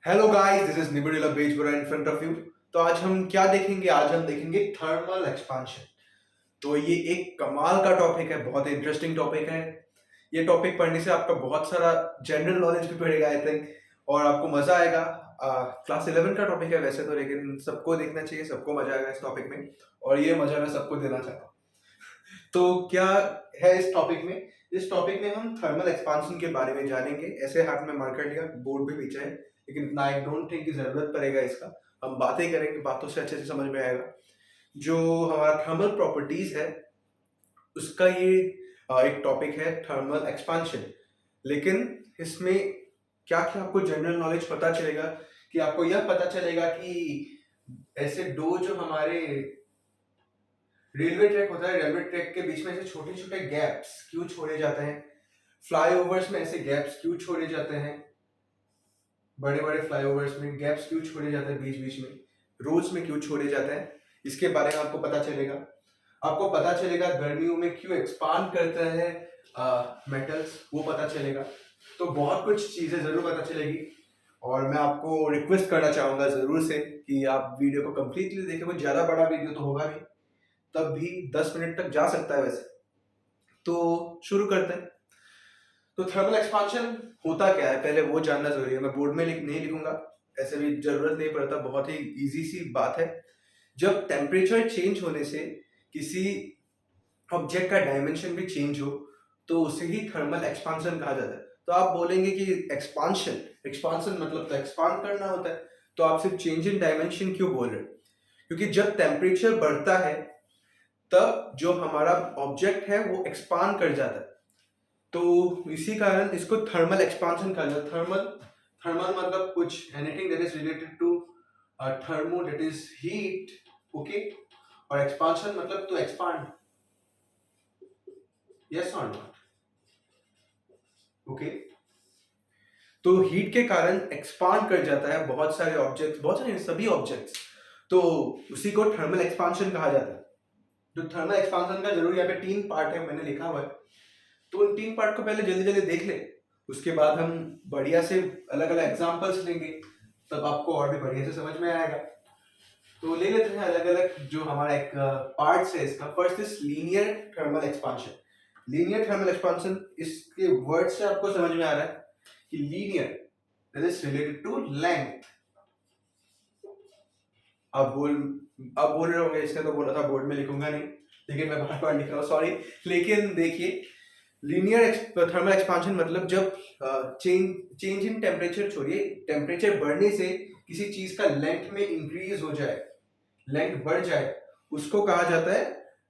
Hello guys, this is Nibidula Bezbaruah in front of you. तो आज हम क्या देखेंगे? आज हम देखेंगे थर्मल एक्सपांशन। तो ये एक कमाल का टॉपिक है, बहुत इंटरेस्टिंग टॉपिक है। ये टॉपिक पढ़ने से आपका बहुत सारा जनरल नॉलेज भी बढ़ेगा आई थिंक, और आपको मजा आएगा। क्लास 11 का टॉपिक है वैसे तो, लेकिन सबको देखना चाहिए, सबको मजा आएगा इस टॉपिक में, और ये मजा मैं सबको देना चाहता हूँ। तो क्या है इस टॉपिक में? इस टॉपिक में हम थर्मल एक्सपांशन के बारे में जानेंगे। ऐसे हाथ में मार्कर लिया, बोर्ड भी पीछे है, लेकिन इतना आई डोंट थिंक की जरूरत पड़ेगा इसका। हम बातें करेंगे, बातों से अच्छे से समझ में आएगा। जो हमारा थर्मल प्रॉपर्टीज है उसका ये एक टॉपिक है, थर्मल एक्सपांशन। लेकिन इसमें क्या क्या आपको जनरल नॉलेज पता चलेगा, कि आपको यह पता चलेगा कि ऐसे दो जो हमारे रेलवे ट्रैक होता है, रेलवे ट्रैक के बीच में से छोटे छोटे गैप्स क्यों छोड़े जाते हैं, फ्लाईओवर्स में ऐसे गैप्स क्यों छोड़े जाते हैं, बड़े बड़े फ्लाईओवर्स में गैप्स क्यों छोड़े जाते हैं बीच बीच में, रोड्स में क्यों छोड़े जाते हैं, इसके बारे में आपको पता चलेगा। आपको पता चलेगा गर्मियों में क्यों एक्सपांड करता है मेटल्स, वो पता चलेगा। तो बहुत कुछ चीजें जरूर पता चलेगी, और मैं आपको रिक्वेस्ट करना चाहूंगा जरूर से कि आप वीडियो को कंप्लीटली देखें। कोई ज्यादा बड़ा वीडियो तो होगा नहीं, तब भी 10 मिनट तक जा सकता है वैसे। तो शुरू करते हैं। तो थर्मल एक्सपांशन होता क्या है, पहले वो जानना जरूरी है। मैं बोर्ड में नहीं लिखूंगा, ऐसे भी जरूरत नहीं पड़ता, बहुत ही इजी सी बात है। जब टेम्परेचर चेंज होने से किसी ऑब्जेक्ट का डायमेंशन भी चेंज हो, तो उसे ही थर्मल एक्सपांशन कहा जाता है। तो आप बोलेंगे कि एक्सपांशन एक्सपांशन मतलब तो एक्सपांड करना होता है, तो आप सिर्फ चेंज इन डायमेंशन क्यों बोल रहे हैं? क्योंकि जब टेम्परेचर बढ़ता है तब जो हमारा ऑब्जेक्ट है वो एक्सपांड कर जाता है। तो इसी कारण इसको थर्मल एक्सपांशन कहा जाता है। थर्मल थर्मल मतलब कुछ anything that is related to thermo, that is heat, okay. और एक्सपांशन मतलब टू एक्सपांड, यस और नॉट, ओके। तो हीट के कारण एक्सपांड कर जाता है बहुत सारे ऑब्जेक्ट्स, बहुत सारे सभी ऑब्जेक्ट्स, तो उसी को थर्मल एक्सपांशन कहा जाता है। तो थर्मल एक्सपांशन का जरूर यहाँ पे 3 पार्ट है, मैंने लिखा हुआ है। तो उन 3 पार्ट को पहले जल्दी जल्दी देख ले, उसके बाद हम बढ़िया से अलग अलग एग्जांपल्स लेंगे, तब आपको और भी बढ़िया से समझ में आएगा। तो ले लेते हैं अलग अलग जो हमारा एक पार्ट्स है इसका। First is linear thermal expansion. Linear thermal expansion, इसके वर्ड से आपको समझ में आ रहा है कि linear that is related to length. अब बोल रहे होंगे इसने तो बोला था बोर्ड में लिखूंगा नहीं, लेकिन मैं बार बार लिख रहा हूँ, सॉरी। लेकिन देखिए, लीनियर थर्मल एक्सपांशन मतलब जब चेंज इन टेम्परेचर छोड़िए, टेम्परेचर बढ़ने से किसी चीज का लेंथ में इंक्रीज हो जाए, लेंथ बढ़ जाए, उसको कहा जाता है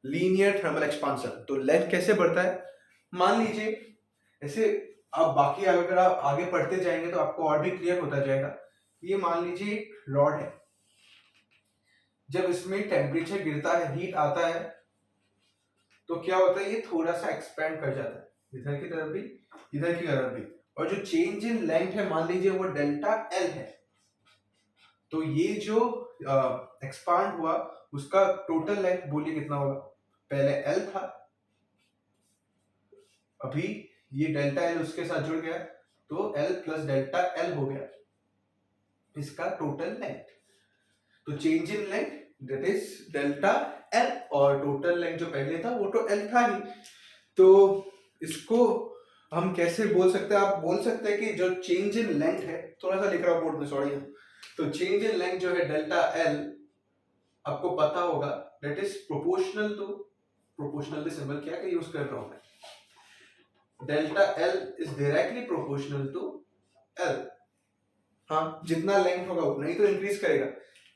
लीनियर थर्मल एक्सपांशन। तो लेंथ कैसे बढ़ता है? मान लीजिए ऐसे, आप बाकी अगर आप आगे पढ़ते जाएंगे तो आपको और भी क्लियर होता जाएगा। ये मान लीजिए एक रॉड है, जब इसमें टेम्परेचर गिरता है, हीट आता है, तो क्या होता है, ये थोड़ा सा एक्सपेंड कर जाता है, इधर की तरफ भी, इधर की तरफ भी। और जो चेंज इन लेंथ है, मान लीजिए वो डेल्टा एल है, तो ये जो एक्सपांड हुआ उसका टोटल लेंथ बोलिए कितना होगा? पहले एल था, अभी ये डेल्टा एल उसके साथ जुड़ गया, तो एल प्लस डेल्टा एल हो गया इसका टोटल लेंथ। तो change in length that is delta L, और टोटल लेंथ जो पहले था वो तो एल था ही। तो इसको हम कैसे बोल सकते हैं? आप बोल सकते हैं कि जो चेंज इन लेंथ है, थोड़ा सा लिख रहा हूं बोर्ड में, सॉरी। तो चेंज इन लेंथ जो है डेल्टा एल, आपको पता होगा that is proportional to, proportional symbol क्या क्या यूज कर रहा हूं मैं, delta L is directly proportional to L. हाँ, जितना लेंथ होगा उतना ही तो इंक्रीज करेगा,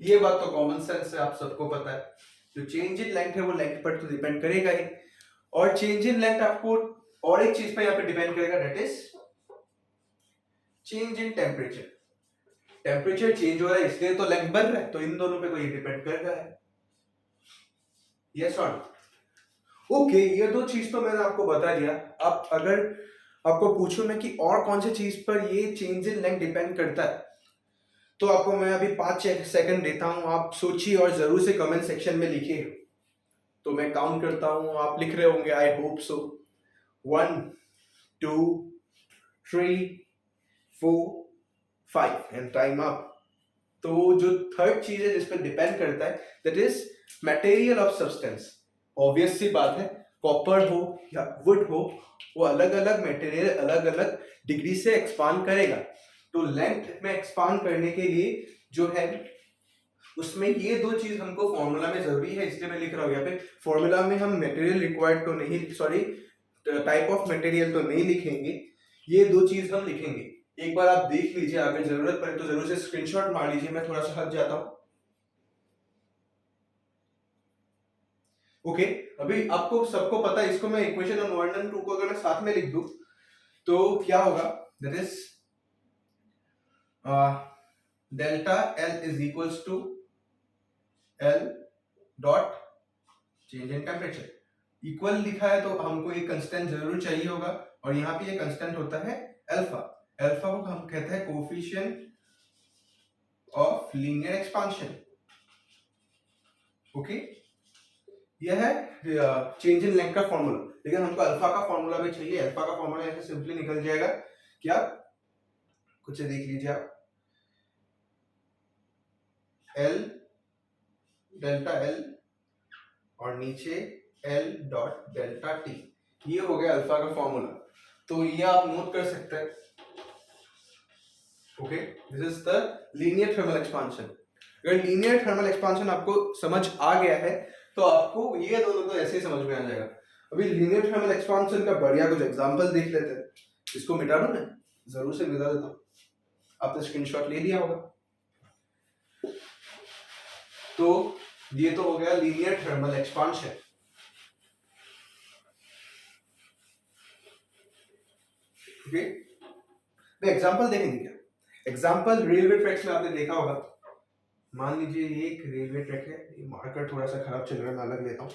ये बात तो कॉमन सेंस है, आप सबको पता है। जो चेंज इन लेंथ है वो लेंथ पर तो डिपेंड करेगा ही, और चेंज इन लेंथ आपको और एक चीज पर यहाँ पे डिपेंड करेगा, that is change in temperature. Temperature change हो रहा है इसलिए तो लेंथ बढ़ रहा है, तो इन दोनों पे तो ये डिपेंड कर रहा है, यस और ओके। ये दो चीज तो मैंने आपको बता दिया। अब अगर आपको पूछूं मैं कि और कौन सी चीज पर ये चेंज इन लेंथ डिपेंड करता है, तो आपको मैं अभी 5 सेकंड देता हूं, आप सोचिए और जरूर से कमेंट सेक्शन में लिखिए। तो मैं काउंट करता हूं, आप लिख रहे होंगे, I hope so. 1 2 3 4 5 and time up. तो जो थर्ड चीज है जिस पर डिपेंड करता है that is material of substance. Obvious सी बात है, कॉपर हो या वुड हो, वो अलग अलग मटेरियल अलग अलग डिग्री से एक्सपांड करेगा। तो लेंथ में एक्सपांड करने के लिए जो है उसमें ये दो चीज हमको फॉर्मूला में जरूरी है, इसलिए मैं लिख रहा हूँ यहाँ पे। फॉर्मूला में हम मटेरियल रिक्वायर्ड तो नहीं, सॉरी टाइप ऑफ मटेरियल तो नहीं लिखेंगे, ये दो चीज हम लिखेंगे। एक बार आप देख लीजिए, अगर जरूरत पड़े तो जरूर से स्क्रीनशॉट मार लीजिए। मैं थोड़ा सा हट जाता हूँ। ओके, अभी आपको सबको पता है, इसको मैं इक्वेशन नंबर 1 और 2 को अगर मैं साथ में लिख दूं तो क्या होगा, that is delta L is equals to L dot change in temperature. Equal लिखा है तो हमको एक कांस्टेंट जरूर चाहिए होगा, और यहाँ पे ये कांस्टेंट होता है अल्फा। अल्फा को हम कहते हैं coefficient of linear expansion. Okay, यह है चेंज इन लेंथ का फॉर्मूला, लेकिन हमको अल्फा का फॉर्मूला भी चाहिए। अल्फा का फॉर्मूला ऐसे सिंपली निकल जाएगा, क्या कुछ देख लीजिए आप, एल डेल्टा एल और नीचे एल डॉट डेल्टा टी, ये हो गया अल्फा का फॉर्मूला। तो ये आप नोट कर सकते हैं। Okay, this is the linear thermal expansion. अगर लीनियर थर्मल एक्सपांशन आपको समझ आ गया है तो आपको ये दोनों तो ऐसे ही समझ में आ जाएगा। अभी लीनियर थर्मल एक्सपांशन का बढ़िया कुछ एग्जांपल देख लेते हैं। इसको मिटा दूं मैं, जरूर से मिटा देता हूं, आपने स्क्रीनशॉट ले लिया होगा। तो ये तो हो गया linear thermal expansion. Okay, example देखेंगे क्या? एग्जांपल रेलवे ट्रैक्स में आपने देखा होगा। मान लीजिए ये एक रेलवे ट्रैक है, ये मार्कर थोड़ा सा खराब चल रहा है, मैं अलग लेता हूँ।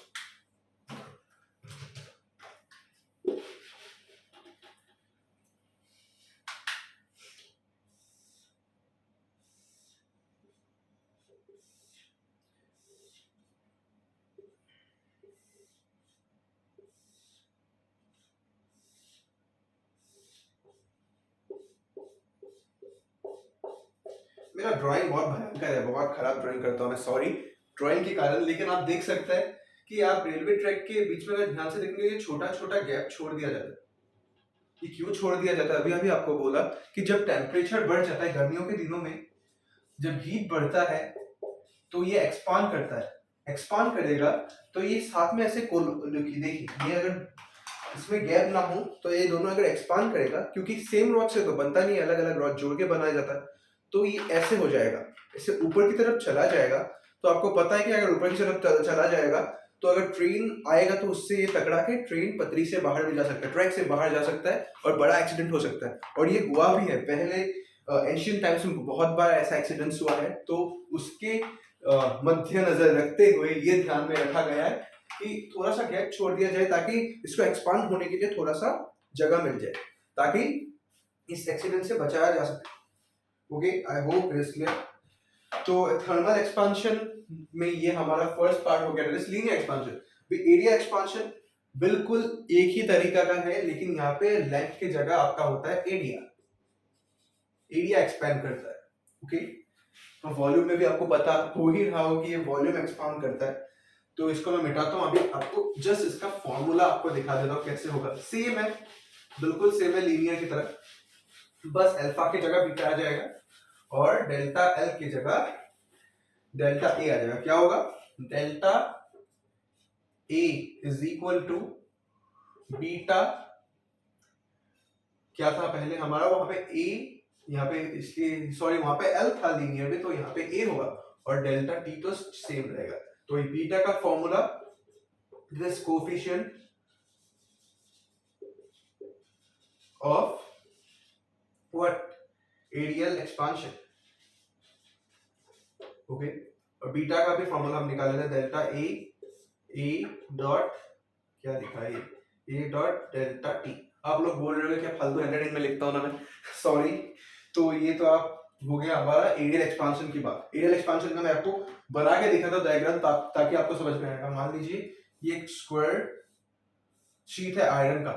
मेरा ड्राइंग बहुत भयंकर है, बहुत खराब ड्राइंग करता हूँ मैं, सॉरी ड्राइंग के कारण। लेकिन आप देख सकते हैं कि आप रेलवे ट्रैक के बीच में अगर ध्यान से देखेंगे, छोटा छोटा गैप छोड़ दिया जाता है। ये क्यों छोड़ दिया जाता है? अभी अभी आपको बोला कि जब टेम्परेचर बढ़ जाता है गर्मियों के दिनों में, जब हीट बढ़ता है तो ये एक्सपांड करता है। एक्सपांड करेगा तो ये साथ में ऐसे देखिए, ये अगर इसमें गैप ना हो तो ये दोनों अगर एक्सपांड करेगा, क्योंकि सेम रॉड से तो बनता नहीं, अलग अलग रॉड जोड़ के बनाया जाता है, तो ये ऐसे हो जाएगा, इससे ऊपर की तरफ चला जाएगा। तो आपको पता है कि अगर ऊपर की तरफ चला जाएगा तो अगर ट्रेन आएगा तो उससे ये टकरा के ट्रेन पटरी से बाहर भी जा सकता है, ट्रैक से बाहर जा सकता है और बड़ा एक्सीडेंट हो सकता है। और ये हुआ भी है पहले, एंशिएंट टाइम्स में बहुत बार ऐसा एक्सीडेंट्स हुआ है। तो उसके मद्देनजर रखते हुए ये ध्यान में रखा गया है कि थोड़ा सा गैप छोड़ दिया जाए ताकि इसको एक्सपांड होने के लिए थोड़ा सा जगह मिल जाए, ताकि इस एक्सीडेंट से बचाया जा सके। Okay, I hope it is clear. तो थर्मल एक्सपांशन में ये हमारा फर्स्ट पार्ट हो गया, लीनियर एक्सपांशन। एरिया एक्सपांशन बिल्कुल एक ही तरीका का है, लेकिन यहाँ पे लेंथ की जगह आपका होता है एरिया। एरिया एक्सपैंड करता है। ओके, तो वॉल्यूम में भी आपको पता हो ही रहा हो कि ये वॉल्यूम एक्सपांड करता है। तो इसको मैं मिटाता हूँ, अभी आपको जस्ट इसका फॉर्मूला आपको दिखा देता हूँ कैसे होगा। सेम है, बिल्कुल सेम है लीनियर की तरह, बस अल्फा की जगह बीटा आ जाएगा और डेल्टा एल की जगह डेल्टा ए आ जाएगा। क्या होगा? Delta A is equal to beta, क्या था पहले हमारा, वहां पे ए, यहाँ पे इसलिए सॉरी वहां पे एल था लीनियर में, तो यहाँ पे ए होगा और डेल्टा टी तो सेम रहेगा। तो ये बीटा का formula, this coefficient of what, areal expansion. Okay, और बीटा का भी फॉर्मूला हम निकाल लेते हैं, डेल्टा ए डॉट, क्या लिखा है, ए डॉट डेल्टा टी। आप लोग बोल रहे हो क्या फालतू हैंडराइटिंग में लिखता हूं ना मैं, सॉरी। तो ये तो आप हो गया हमारा एरियल एक्सपांशन की बात। एरियल एक्सपांशन का मैं आपको बना के दिखाता हूं डायग्राम, ताकि आपको समझ में आएगा। मान लीजिए ये एक स्क्वायर शीट है आयरन का,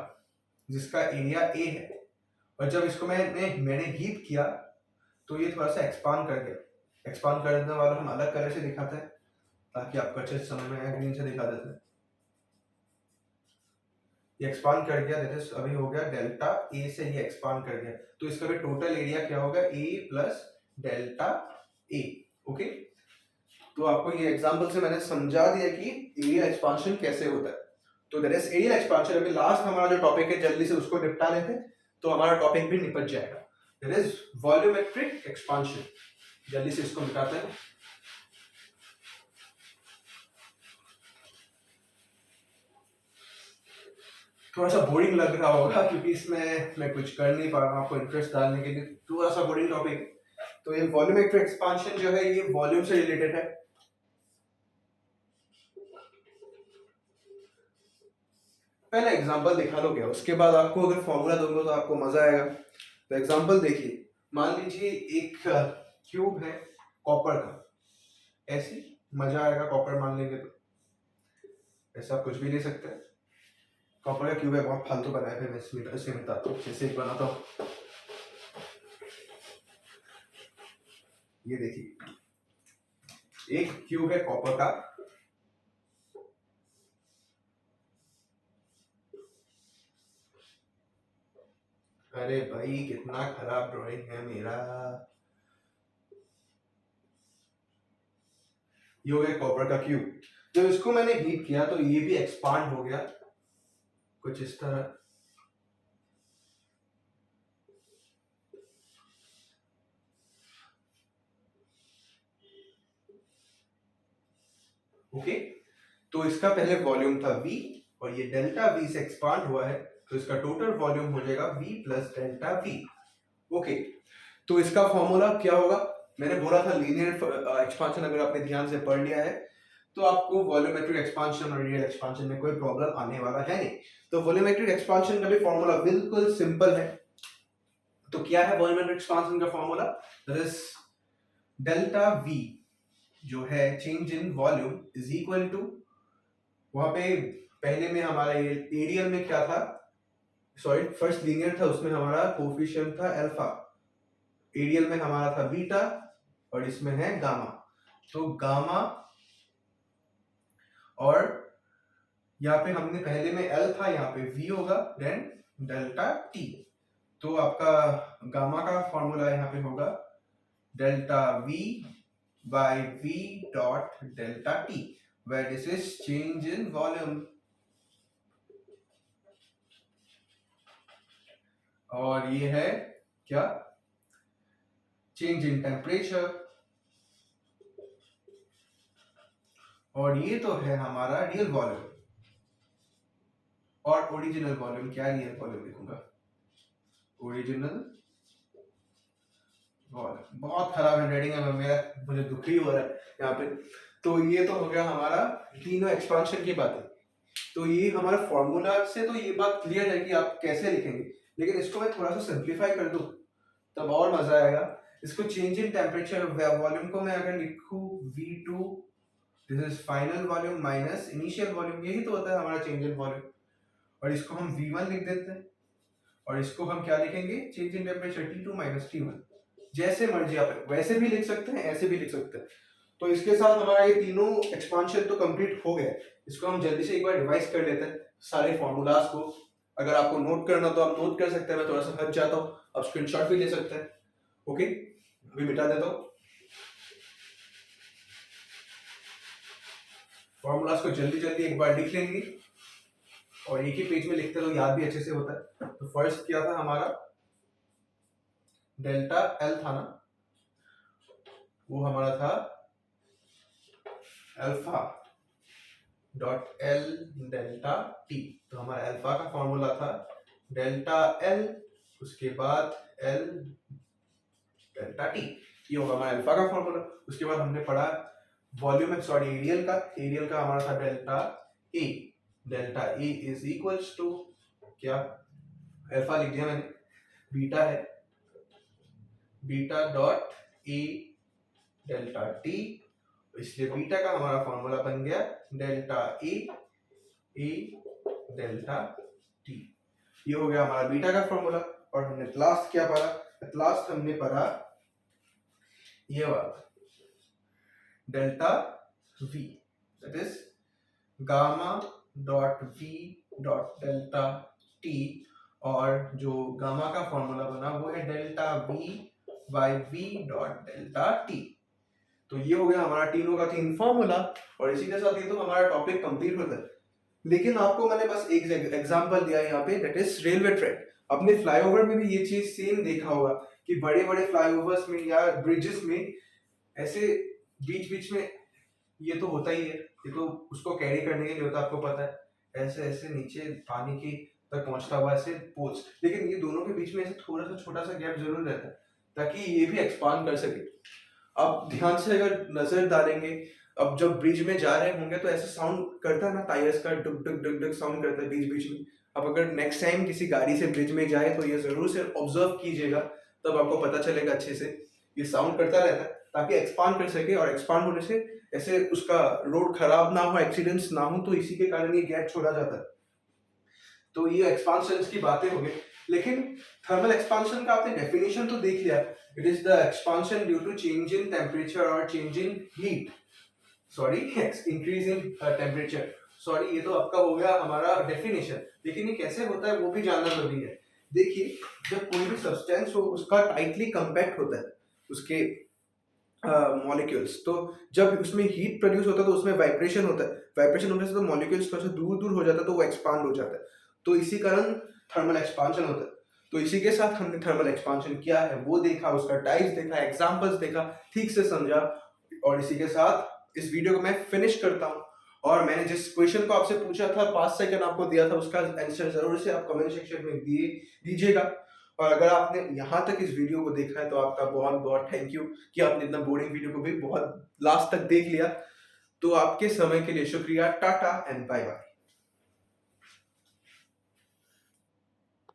जिसका एरिया ए है, और जब इसको मैंने हीट किया तो ये थोड़ा सा एक्सपांड कर गया। एक्सपांड करने वाला हम अलग कलर से दिखाते हैं ताकि आपको अच्छे से समझ में आए। ग्रीन से दिखा देते हैं। ये एक्सपांड कर गया, दैट इज अभी हो गया डेल्टा ए से ये एक्सपांड कर गया, तो इसका भी टोटल एरिया क्या होगा, ए प्लस डेल्टा ए। ओके, तो आपको ये एग्जांपल से मैंने समझा दिया कि एरिया एक्सपांशन कैसे होता है। तो दैट इज एरिया एक्सपांशन। अभी लास्ट हमारा जो टॉपिक है जल्दी से उसको निपटा लेते हैं तो हमारा टॉपिक भी निपट जाएगा। That is volumetric expansion. जल्दी से इसको मिटाते हैं। थोड़ा सा बोरिंग लग रहा होगा क्योंकि इसमें मैं कुछ कर नहीं पा रहा हूँ आपको इंटरेस्ट डालने के लिए, थोड़ा सा बोरिंग टॉपिक। तो ये वॉल्यूमेट्रिक एक्सपांशन जो है ये वॉल्यूम से रिलेटेड है। पहले एग्जांपल दिखा दो क्या, उसके बाद आपको अगर फॉर्मूला दूंगा तो आपको मजा आएगा। तो एग्जांपल देखिए, मान लीजिए एक क्यूब है कॉपर का, ऐसी मजा आएगा। कॉपर मान लेंगे तो ऐसा कुछ भी ले सकते हैं। कॉपर का क्यूब है, बहुत फालतू बनाया, फिर मैं इसमें बताता हूँ जैसे एक बनाता हूँ। ये देखिए एक क्यूब है कॉपर का, अरे भाई कितना खराब ड्राइंग है मेरा। ये हो गया कॉपर का क्यूब। जब इसको मैंने हीट किया तो ये भी एक्सपांड हो गया कुछ इस तरह। ओके, तो इसका पहले वॉल्यूम था V और ये डेल्टा V से एक्सपांड हुआ है, तो इसका टोटल वॉल्यूम हो जाएगा V plus delta V। Okay, तो इसका फॉर्मूला क्या होगा, मैंने बोला था लीनियर एक्सपांशन अगर आपने ध्यान से पढ़ लिया है तो आपको वॉल्यूमेट्रिक एक्सपांशन और रियल एक्सपांशन में कोई प्रॉब्लम आने वाला है नहीं। तो वॉल्यूमेट्रिक एक्सपांशन का भी फॉर्मूला बिल्कुल सिंपल है। तो क्या है वॉल्यूमेट्रिक एक्सपांशन का formula, that is delta V जो है change in volume is equal to, वहां पे पहले में हमारा एरियल में क्या था, सॉरी फर्स्ट लीनियर था उसमें हमारा कोफिशिएंट था अल्फा, एरियल में हमारा था बीटा और इसमें है गामा। तो गामा और यहाँ पे हमने पहले में एल था, यहाँ पे वी होगा, देन डेल्टा टी। तो आपका गामा का फॉर्मूला यहाँ पे होगा delta V by V dot delta T, where this is change in volume। और ये है क्या, चेंज इन टेम्परेचर। और ये तो है हमारा रियल वॉल्यूम। और ओरिजिनल वॉल्यूम, क्या रियल वॉल्यूम लिखूंगा, ओरिजिनल वॉल्यूम। बहुत खराब हैंडराइटिंग है मेरा, मुझे दुख ही हो रहा है यहाँ पे। तो ये तो हो गया हमारा तीनों एक्सपांशन की बातें। तो ये हमारा फॉर्मूला से तो ये बात क्लियर है कि आप कैसे लिखेंगे, लेकिन इसको मैं थोड़ा सा सिंप्लीफाई कर दूं तब और मजा आएगा। इसको चेंज इन टेम्परेचर वॉल्यूम को मैं अगर लिखूं V2, this is final volume minus initial volume, यही तो होता है हमारा चेंज इन वॉल्यूम। और इसको हम V1 लिख देते हैं और इसको हम क्या लिखेंगे, change in temperature T2 minus T1। जैसे मर्जी आप वैसे भी लिख सकते हैं, ऐसे भी लिख सकते हैं। तो इसके साथ हमारा ये तीनों एक्सपांशन तो कंप्लीट हो गया। इसको हम जल्दी से एक बार रिवाइज कर लेते हैं सारे फॉर्मूलाज को। अगर आपको नोट करना तो आप नोट कर सकते हैं, मैं थोड़ा सा हट जाता हूँ, आप स्क्रीनशॉट भी ले सकते हैं। ओके, अभी मिटा देता हूँ फॉर्मूलाज को, जल्दी जल्दी एक बार लिख लेंगे और एक ही पेज में लिखते तो याद भी अच्छे से होता है। तो फर्स्ट क्या था हमारा, डेल्टा एल था ना, वो हमारा था alpha dot L delta T. तो हमारा अल्फा का फॉर्मूला था डेल्टा एल, उसके बाद एल डेल्टा टी, ये होगा हमारा अल्फा का फॉर्मूला। उसके बाद हमने पढ़ा वॉल्यूम, सॉरी एरियल का, एरियल का हमारा था delta A. Delta A is equals to क्या, अल्फा लिख दिया मैंने, बीटा है, beta dot A delta T, इसलिए बीटा का हमारा फॉर्मूला बन गया डेल्टा ए डेल्टा टी। ये हो गया हमारा बीटा का फॉर्मूला। और हमने लास्ट क्या पढ़ा, लास्ट हमने पढ़ा ये वाला delta we, that is gamma dot we dot delta T, और जो गामा का फॉर्मूला बना वो है delta we by we dot delta T. तो ये हो गया हमारा तीनों का तीन फॉर्मूला, और इसी के साथ ये तो हमारा टॉपिक कंप्लीट होता है। लेकिन आपको मैंने बस एक एग्जांपल दिया यहाँ पे, दैट इज रेलवे ट्रैक। अपने फ्लाईओवर में भी ये चीज सेम देखा होगा कि बड़े बड़े फ्लाईओवर्स में या ब्रिजेस में ऐसे बीच बीच में ये तो होता ही है, ये तो उसको कैरी करने के लिए होता है, आपको पता है, ऐसे ऐसे नीचे पानी की तक पहुंचता हुआ ऐसे पोल्स, लेकिन ये दोनों के बीच में ऐसे थोड़ा सा छोटा सा गैप जरूर रहता है ताकि ये भी एक्सपांड कर सके। अब ध्यान से अगर नजर डालेंगे, अब जब ब्रिज में जा रहे होंगे तो ऐसे साउंड करता है ना, टायर्स का डुक डुक डुक डुक साउंड करता है बीच बीच में। अब अगर नेक्स्ट टाइम किसी गाड़ी से ब्रिज में जाए तो ये जरूर से ऑब्जर्व कीजिएगा, तब आपको पता चलेगा अच्छे से ये साउंड करता रहता है ताकि एक्सपांड कर सके, और एक्सपांड होने से ऐसे उसका रोड खराब ना हो, एक्सीडेंट्स ना हो, तो इसी के कारण ये गैप छोड़ा जाता है। तो ये एक्सपांशन की बातें हो गई, लेकिन थर्मल एक्सपांशन का आपने डेफिनेशन तो देख लिया, it is the expansion due to change in temperature और change in heat, sorry increase in temperature, sorry ये तो आपका हो गया हमारा डेफिनेशन, लेकिन ये कैसे होता है वो भी जानना जरूरी है। देखिए, जब कोई भी सब्सटेंस हो उसका टाइटली कंपैक्ट होता है उसके मॉलिक्यूल्स, तो जब उसमें हीट प्रोड्यूस होता है तो उसमें वाइब्रेशन होता है, वाइब्रेशन होने से तो मॉलिक्यूल्स थोड़ा सा दूर दूर हो जाता है तो वो एक्सपांड हो जाता है, तो इसी कारण थर्मल एक्सपांशन होता है। तो इसी के साथ हमने थर्मल एक्सपांशन क्या है वो देखा, उसका टाइप्स देखा, एग्जांपल्स देखा, ठीक से समझा, और इसी के साथ इस वीडियो को मैं फिनिश करता हूँ। और मैंने जिस क्वेश्चन को आपसे पूछा था 5 सेकंड आपको दिया था, उसका आंसर जरूर से आप कमेंट सेक्शन में दीजिएगा। और अगर आपने यहाँ तक इस वीडियो को देखा है तो आपका बहुत बहुत थैंक यू कि आपने इतना बोरिंग वीडियो को भी बहुत लास्ट तक देख लिया। तो आपके समय के लिए शुक्रिया, टाटा एंड बाय बाय।